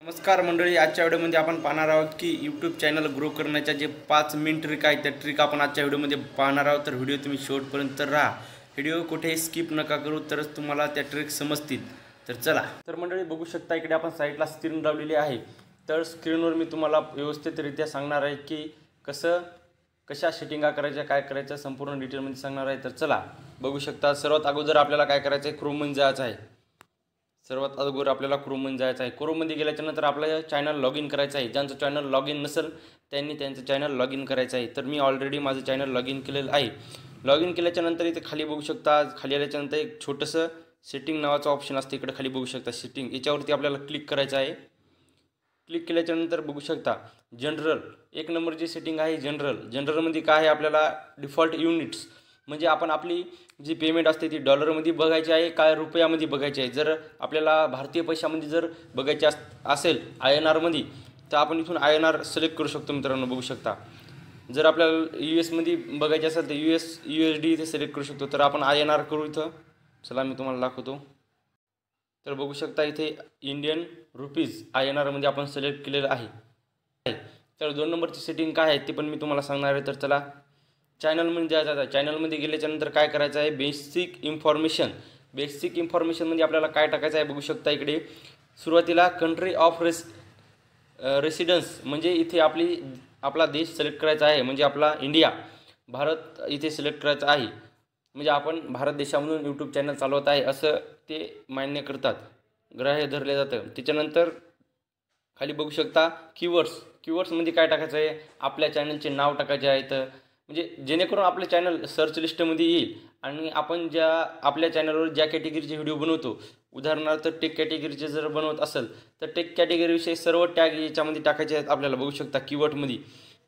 नमस्कार मंडळी, आजच्या व्हिडिओमध्ये आपण पाहणार आहोत की यूट्यूब चॅनल ग्रो करण्याच्या जे 5 मेन ट्रिक आहेत त्या ट्रिक आपण आजच्या व्हिडिओमध्ये पाहणार आहोत। तर व्हिडिओ तुम्ही शेवटपर्यंत राहा, व्हिडिओ कुठेही स्किप नका करू, तरच तुम्हाला त्या ट्रिक समजतील। तर चला, तर मंडळी बघू शकता इकडे आपण साईडला स्क्रीन लावलेली आहे। तर स्क्रीनवर मी तुम्हाला व्यवस्थितरित्या सांगणार आहे की कशा सेटिंगा करायच्या, काय करायचं संपूर्ण डिटेलमध्ये सांगणार आहे। तर चला बघू शकता, सर्वात अगोदर आपल्याला काय करायचं आहे, क्रोममध्ये जायचं आहे। सर्वात अगोदर आपल्याला क्रोममध्ये जायचं आहे। क्रोममध्ये गेल्याच्यानंतर आपल्याला चॅनल लॉग इन करायचं आहे। ज्यांचं चॅनल लॉग इन नसेल त्यांनी त्यांचं चॅनल लॉग इन करायचं आहे। तर मी ऑलरेडी माझं चॅनल लॉग इन केलेलं आहे। लॉग इन केल्याच्यानंतर इथे खाली बघू शकता, खाली आल्याच्यानंतर एक छोटंसं सेटिंग नावाचं ऑप्शन असतं, इकडे खाली बघू शकता सेटिंग, याच्यावरती आपल्याला क्लिक करायचं आहे। क्लिक केल्याच्यानंतर बघू शकता जनरल, एक नंबरची सेटिंग आहे जनरलमध्ये काय आहे, आपल्याला डिफॉल्ट युनिट्स म्हणजे आपण आपली जी पेमेंट असते ती डॉलरमध्ये बघायची आहे काय रुपयामध्ये बघायची आहे। जर आपल्याला भारतीय पैशामध्ये जर बघायचे असेल INR मध्ये, तर आपण इथून INR सिलेक्ट करू शकतो मित्रांनो। बघू शकता जर आपल्याला US मध्ये बघायचे असेल तर USD इथे सिलेक्ट करू शकतो। तर आपण INR करू इथं, चला मी तुम्हाला दाखवतो। तर बघू शकता इथे इंडियन रुपीज INR मध्ये आपण सिलेक्ट केलेलं आहे। तर 2 नंबरची सेटिंग काय आहे ते पण मी तुम्हाला सांगणार आहे। तर चला चॅनलमध्ये जायचं आहे। चॅनलमध्ये गेल्याच्यानंतर काय करायचं आहे, बेसिक इन्फॉर्मेशन म्हणजे आपल्याला काय टाकायचं आहे, बघू शकता इकडे सुरुवातीला कंट्री ऑफ रेसिडेन्स म्हणजे इथे आपला देश सिलेक्ट करायचा आहे, म्हणजे आपला इंडिया भारत इथे सिलेक्ट करायचा आहे। म्हणजे आपण भारत देशामधून यूट्यूब चॅनल चालवत आहे असं ते मान्य करतात, ग्राह्य धरले जातं। त्याच्यानंतर खाली बघू शकता कीवर्ड्स म्हणजे काय टाकायचं आहे, आपल्या चॅनलचे नाव टाकायचे आहेत, म्हणजे जेणेकरून आपलं चॅनल सर्च लिस्टमध्ये येईल। आणि आपण आपल्या चॅनलवर ज्या कॅटेगरीचे व्हिडिओ बनवतो, उदाहरणार्थ टेक कॅटेगरीचे जर बनवत असेल तर टेक कॅटेगरीविषयी सर्व टॅग याच्यामध्ये टाकायचे आहेत आपल्याला। बघू शकता कीवर्डमध्ये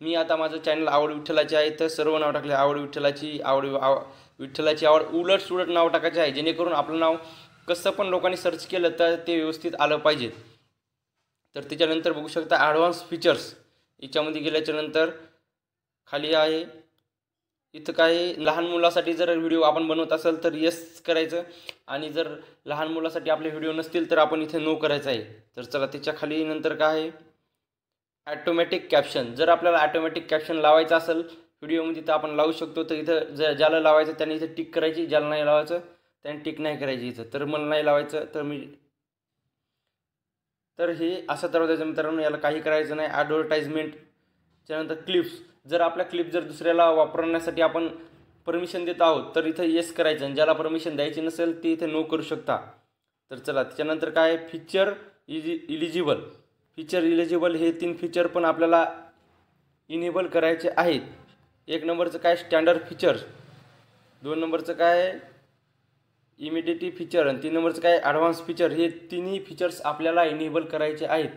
मी आता माझं चॅनल आवड विठ्ठलाचे आहे, तर सर्व नाव टाकले, आवड विठ्ठलाची आवड उलट सुलट नाव टाकायचे आहे, जेणेकरून आपलं नाव कसं पण लोकांनी सर्च केलं तर ते व्यवस्थित आलं पाहिजे। तर त्याच्यानंतर बघू शकता ॲडव्हान्स फीचर्स, याच्यामध्ये गेल्याच्यानंतर खाली आहे इथं काय, लहान मुलासाठी जर व्हिडिओ आपण बनवत असेल तर येस करायचं, आणि जर लहान मुलासाठी आपले व्हिडिओ नसतील तर आपण इथे नो करायचं आहे। तर चला त्याच्या खाली नंतर काय आहे, ॲटोमॅटिक कॅप्शन, जर आपल्याला ॲटोमॅटिक कॅप्शन लावायचं असेल व्हिडिओमध्ये तर आपण लावू शकतो। तर इथं ज्याला लावायचं त्याने इथं टिक करायची, ज्याला नाही लावायचं त्याने टिक नाही करायची इथं। तर मला नाही लावायचं तर हे असं तर द्यायचं मित्रांनो, याला काही करायचं नाही। ॲडव्हर्टाइजमेंट त्यानंतर क्लिप्स, जर आपल्या क्लिप जर दुसऱ्याला वापरण्यासाठी आपण परमिशन देत आहोत तर इथं येस करायचं, आणि ज्याला परमिशन द्यायची नसेल ते इथे नो करू शकता। तर चला त्याच्यानंतर काय, फीचर इलिजिबल हे 3 फीचर पण आपल्याला इनेबल करायचे आहेत। 1 नंबरचं काय स्टँडर्ड फीचर, 2 नंबरचं काय इमिडिएट फीचर, आणि 3 नंबरचं काय ॲडव्हान्स फीचर, हे तिन्ही फीचर्स आपल्याला इनेबल करायचे आहेत,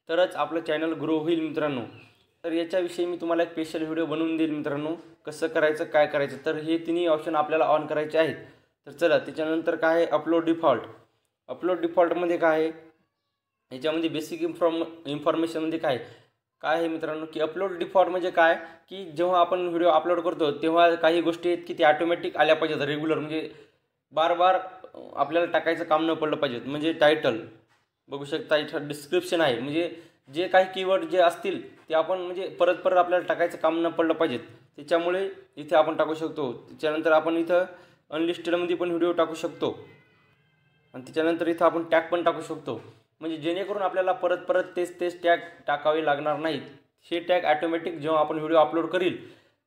तरच आपलं चॅनल ग्रो होईल मित्रांनो। तर याच्याविषयी मी तुम्हाला एक स्पेशल व्हिडिओ बनवून देईल मित्रांनो, कसं करायचं काय करायचं। तर हे तिन्ही ऑप्शन आपल्याला ऑन करायचे आहेत। तर चला त्याच्यानंतर काय आहे, अपलोड डिफॉल्टमध्ये काय आहे, याच्यामध्ये बेसिक इन्फॉर्मेशनमध्ये काय आहे मित्रांनो, की अपलोड डिफॉल्ट म्हणजे काय, की जेव्हा आपण व्हिडिओ अपलोड करतो तेव्हा काही गोष्टी आहेत की ते ऑटोमॅटिक आल्या पाहिजेत रेग्युलर, म्हणजे बार आपल्याला टाकायचं काम न पडलं पाहिजे। म्हणजे टायटल बघू शकता इथं, डिस्क्रिप्शन आहे, म्हणजे जे काही कीवर्ड जे असतील ते आपण म्हणजे परत आपल्याला टाकायचं काम न पडलं पाहिजे, त्याच्यामुळे इथे आपण टाकू शकतो। त्याच्यानंतर आपण इथं अनलिस्टेडमध्ये पण व्हिडिओ टाकू शकतो, आणि त्याच्यानंतर इथं आपण टॅग पण टाकू शकतो, म्हणजे जेणेकरून आपल्याला परत तेच टॅग टाकावे लागणार नाहीत। हे टॅग ऑटोमॅटिक जेव्हा आपण व्हिडिओ अपलोड करील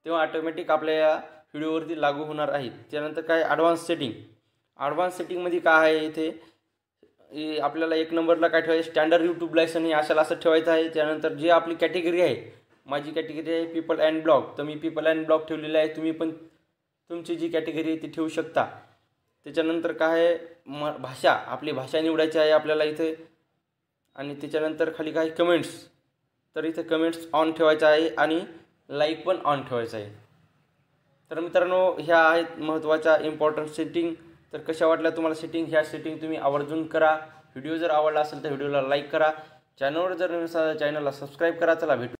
तेव्हा ऑटोमॅटिक आपल्या या व्हिडिओवरती लागू होणार आहेत। त्यानंतर काय ॲडव्हान्स सेटिंगमध्ये काय आहे, इथे आपल्याला 1 नंबरला काय ठेवायचं, स्टँडर्ड यूट्यूब लायसन हे असं ठेवायचं आहे। त्यानंतर जे आपली कॅटेगरी आहे, माझी कॅटेगरी आहे पीपल अँड ब्लॉग, तर मी पीपल अँड ब्लॉग ठेवलेलं आहे, तुम्ही पण तुमची जी कॅटेगरी आहे ती ठेवू शकता। त्याच्यानंतर काय आहे, भाषा, आपली भाषा निवडायची आहे आपल्याला इथे, आणि त्याच्यानंतर खाली काय कमेंट्स, तर इथे कमेंट्स ऑन ठेवायचं आहे, आणि लाईक पण ऑन ठेवायचं आहे। तर मित्रांनो ह्या आहेत महत्त्वाच्या इम्पॉर्टंट सेटिंग। तर कशा वाटल्या तुम्हाला सेटिंग, ह्या सेटिंग तुम्ही आवर्जून करा। व्हिडिओ जर आवडला असेल तर व्हिडिओला लाईक करा, चॅनलवर जर नसेल चॅनलला सबस्क्राईब करा। चला भेटू।